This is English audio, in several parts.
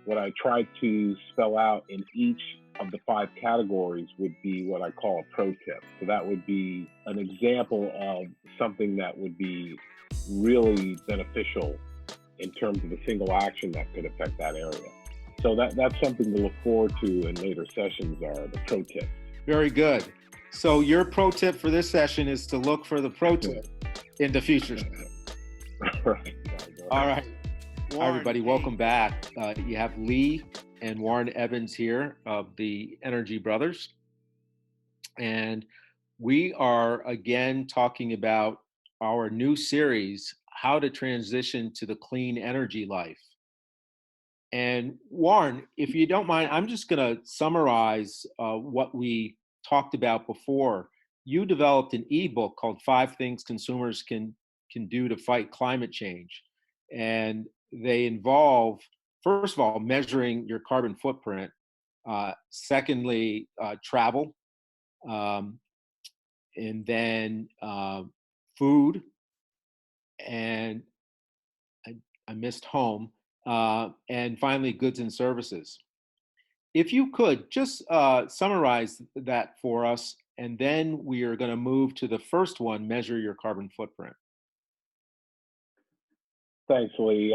what I try to spell out in each of the five categories would be what I call a pro tip. So that would be an example of something that would be really beneficial in terms of a single action that could affect that area. So that's something to look forward to in later sessions are the pro tips. Very good. So your pro tip for this session is to look for the pro tip in the future. Right. All right. Hi, everybody. Welcome back. You have Lee and Warren Evans here of the Energy Brothers. And we are again talking about our new series, How to Transition to the Clean Energy Life. And Warren, if you don't mind, I'm just going to summarize what we talked about before. You developed an ebook called 5 Things Consumers Can Do to Fight Climate Change. And they involve, first of all, measuring your carbon footprint. Secondly, travel. And then food. And I missed home. And finally, goods and services. If you could just summarize that for us, and then we are going to move to the first one, measure your carbon footprint. Thanks, Lee.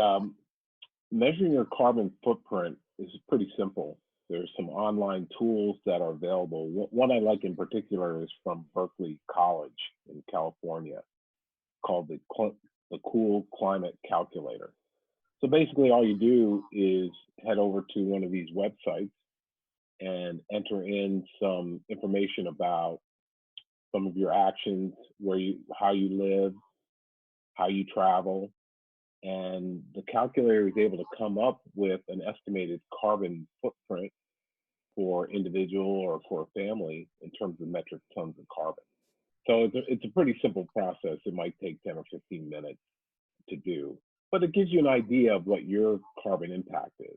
Measuring your carbon footprint is pretty simple. There's some online tools that are available. One I like in particular is from Berkeley College in California, called the Cool Climate Calculator. So basically all you do is head over to one of these websites and enter in some information about some of your actions, how you live, how you travel, and the calculator is able to come up with an estimated carbon footprint for individual or for a family in terms of metric tons of carbon. So it's a pretty simple process. It might take 10 or 15 minutes to do, but it gives you an idea of what your carbon impact is.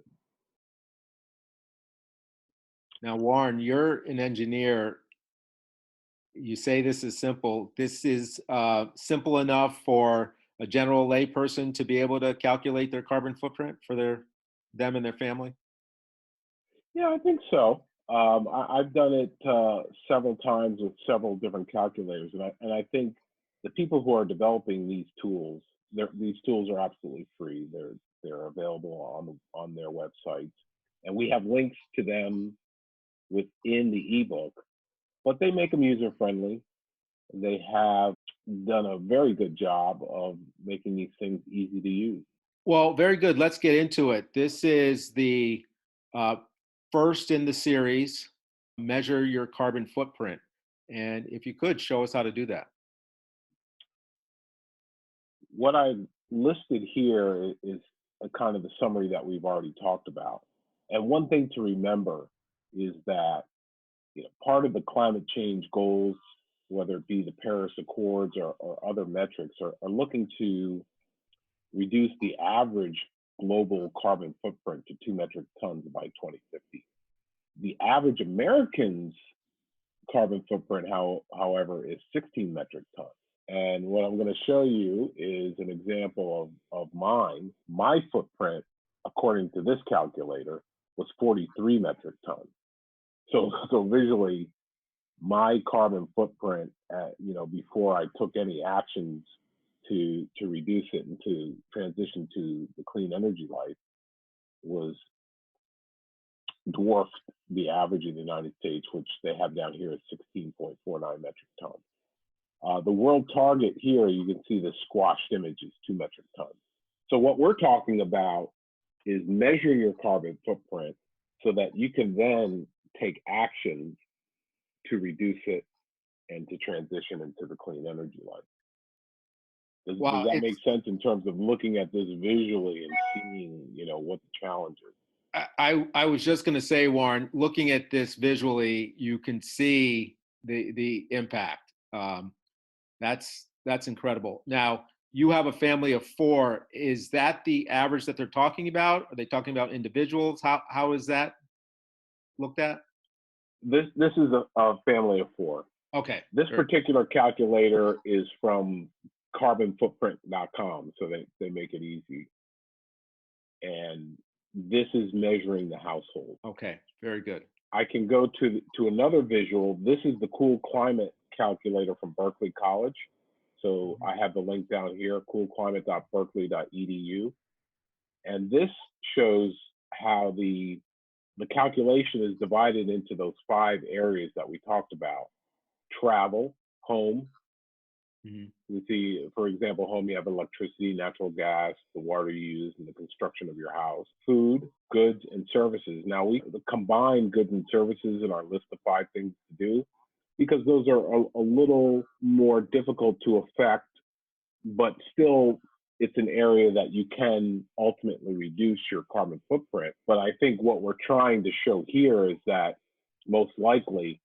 Now, Warren, you're an engineer. You say this is simple. This is simple enough for a general layperson to be able to calculate their carbon footprint for them and their family? Yeah, I think so. I've done it several times with several different calculators, and I think the people who are developing these tools are absolutely free. They're available on their websites, and we have links to them within the ebook. But they make them user friendly. They have done a very good job of making these things easy to use. Well, very good. Let's get into it. This is the first in the series, Measure Your Carbon Footprint. And if you could, show us how to do that. What I listed here is a kind of a summary that we've already talked about. And one thing to remember is that part of the climate change goals, whether it be the Paris Accords or other metrics, are looking to reduce the average global carbon footprint to 2 metric tons by 2050. The average American's carbon footprint, however, is 16 metric tons. And what I'm going to show you is an example of mine. My footprint, according to this calculator, was 43 metric tons. So visually, my carbon footprint, before I took any actions to reduce it and to transition to the clean energy life, was dwarfed the average in the United States, which they have down here as 16.49 metric tons. The world target here, you can see the squashed image is 2 metric tons. So what we're talking about is measuring your carbon footprint so that you can then take actions to reduce it and to transition into the clean energy life. Does that make sense in terms of looking at this visually and seeing, what the challenge is? I was just going to say, Warren, looking at this visually, you can see the impact. That's incredible. Now, you have a family of 4. Is that the average that they're talking about? Are they talking about individuals? How is that looked at? This is a family of 4. Okay. This particular calculator is from carbonfootprint.com, so they make it easy. And this is measuring the household. Okay, very good. I can go to another visual. This is the Cool Climate calculator from Berkeley College. So I have the link down here, coolclimate.berkeley.edu. And this shows how the calculation is divided into those 5 areas that we talked about: travel, home. You see, for example, home, you have electricity, natural gas, the water you use, and the construction of your house. Food, goods, and services. Now, we combine goods and services in our list of 5 things to do because those are a little more difficult to affect, but still, it's an area that you can ultimately reduce your carbon footprint. But I think what we're trying to show here is that most likely,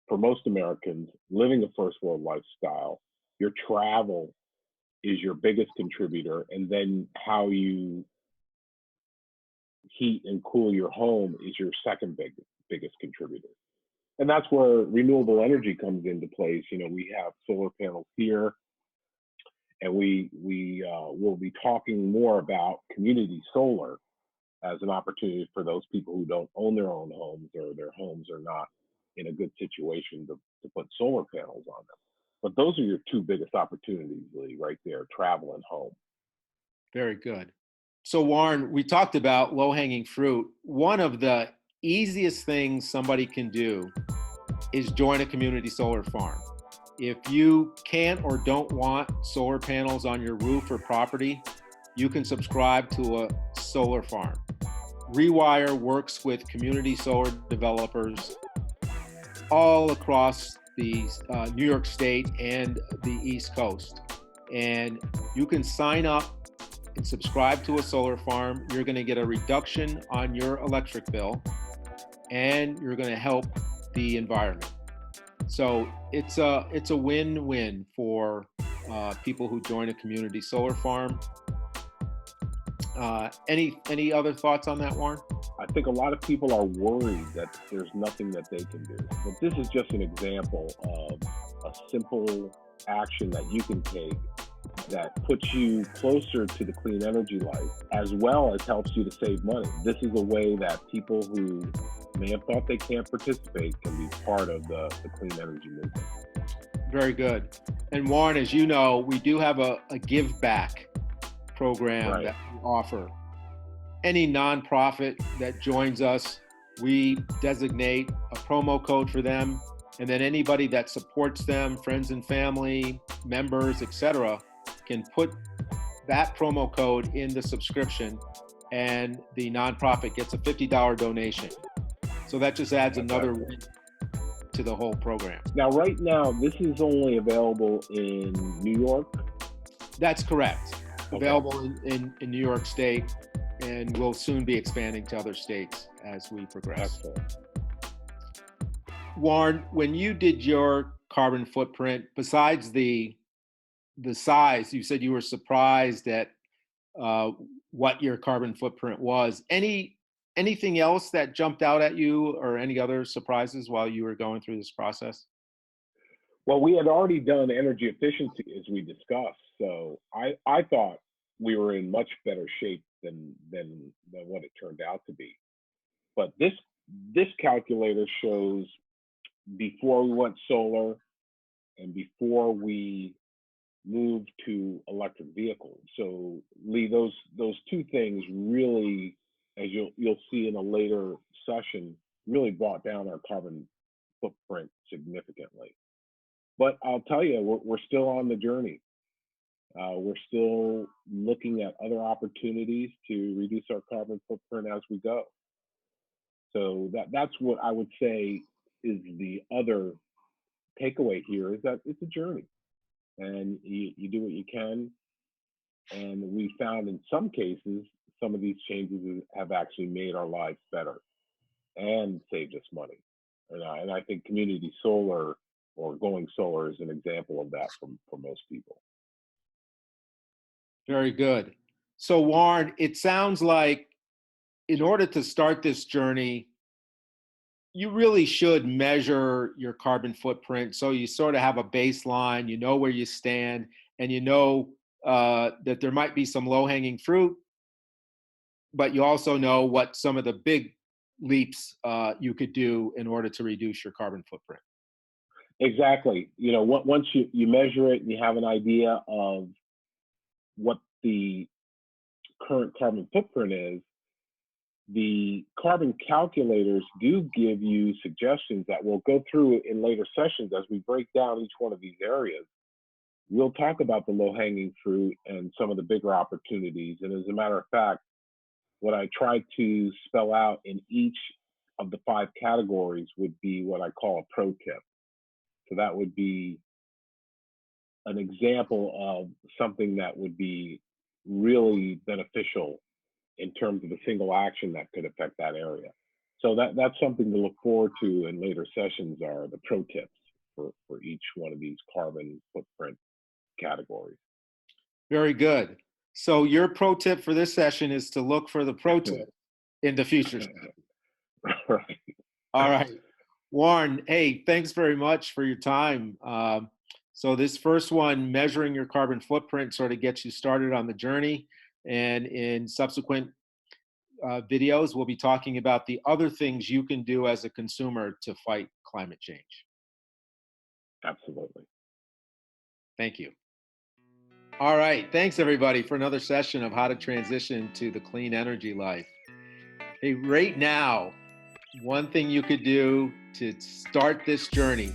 for most Americans living a first world lifestyle, your travel is your biggest contributor, and then how you heat and cool your home is your second biggest contributor. And that's where renewable energy comes into place. You know, we have solar panels here, and we will be talking more about community solar as an opportunity for those people who don't own their own homes, or their homes are not in a good situation to put solar panels on them. But those are your 2 biggest opportunities, Lee, right there: travel and home. Very good. So Warren, we talked about low-hanging fruit. One of the easiest things somebody can do is join a community solar farm. If you can't or don't want solar panels on your roof or property, you can subscribe to a solar farm. Rewire works with community solar developers all across the New York State and the East Coast. And you can sign up and subscribe to a solar farm. You're going to get a reduction on your electric bill, and you're going to help the environment. So it's a win-win for people who join a community solar farm. Any other thoughts on that, Warren? I think a lot of people are worried that there's nothing that they can do. But this is just an example of a simple action that you can take that puts you closer to the clean energy life, as well as helps you to save money. This is a way that people who may have thought they can't participate can be part of the clean energy movement. Very good. And Warren, as you know, we do have a give back program that we offer. Any nonprofit that joins us, we designate a promo code for them, and then anybody that supports them, friends and family, members, etc., can put that promo code in the subscription, and the nonprofit gets a $50 donation. So that just adds another win to the whole program. Now, right now, this is only available in New York? That's correct. Okay. Available in New York State, and we'll soon be expanding to other states as we progress. Excellent. Warren, when you did your carbon footprint, besides the size, you said you were surprised at what your carbon footprint was. Anything else that jumped out at you, or any other surprises while you were going through this process? Well, we had already done energy efficiency, as we discussed, so I thought we were in much better shape than what it turned out to be. But this calculator shows before we went solar and before we moved to electric vehicles. So Lee, those 2 things really, as you'll see in a later session, really brought down our carbon footprint significantly. But I'll tell you, we're still on the journey. We're still looking at other opportunities to reduce our carbon footprint as we go. So that's what I would say is the other takeaway here, is that it's a journey, and you do what you can. And we found in some cases, some of these changes have actually made our lives better and saved us money. And I think community solar or going solar is an example of that for most people. Very good. So Warren, it sounds like in order to start this journey, you really should measure your carbon footprint, so you sort of have a baseline, you know where you stand, and you know that there might be some low-hanging fruit, but you also know what some of the big leaps you could do in order to reduce your carbon footprint. Exactly. Once you measure it and you have an idea of what the current carbon footprint is, the carbon calculators do give you suggestions that we'll go through in later sessions as we break down each one of these areas. We'll talk about the low-hanging fruit and some of the bigger opportunities. And as a matter of fact, what I try to spell out in each of the 5 categories would be what I call a pro tip. So that would be an example of something that would be really beneficial in terms of a single action that could affect that area. So that's something to look forward to in later sessions, are the pro tips for each one of these carbon footprint categories. Very good. So your pro tip for this session is to look for the pro tip in the future. Right. All right. Warren, hey, thanks very much for your time. So this first one, measuring your carbon footprint, sort of gets you started on the journey. And in subsequent videos, we'll be talking about the other things you can do as a consumer to fight climate change. Absolutely. Thank you. All right. Thanks, everybody, for another session of How to Transition to the Clean Energy Life. Hey, right now, one thing you could do to start this journey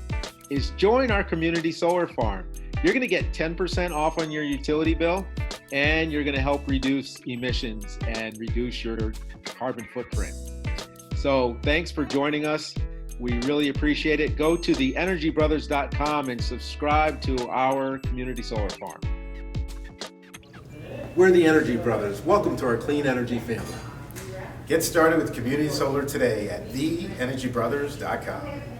is join our community solar farm. You're going to get 10% off on your utility bill, and you're going to help reduce emissions and reduce your carbon footprint. So thanks for joining us. We really appreciate it. Go to theenergybrothers.com and subscribe to our community solar farm. We're the Energy Brothers. Welcome to our clean energy family. Get started with community solar today at theenergybrothers.com.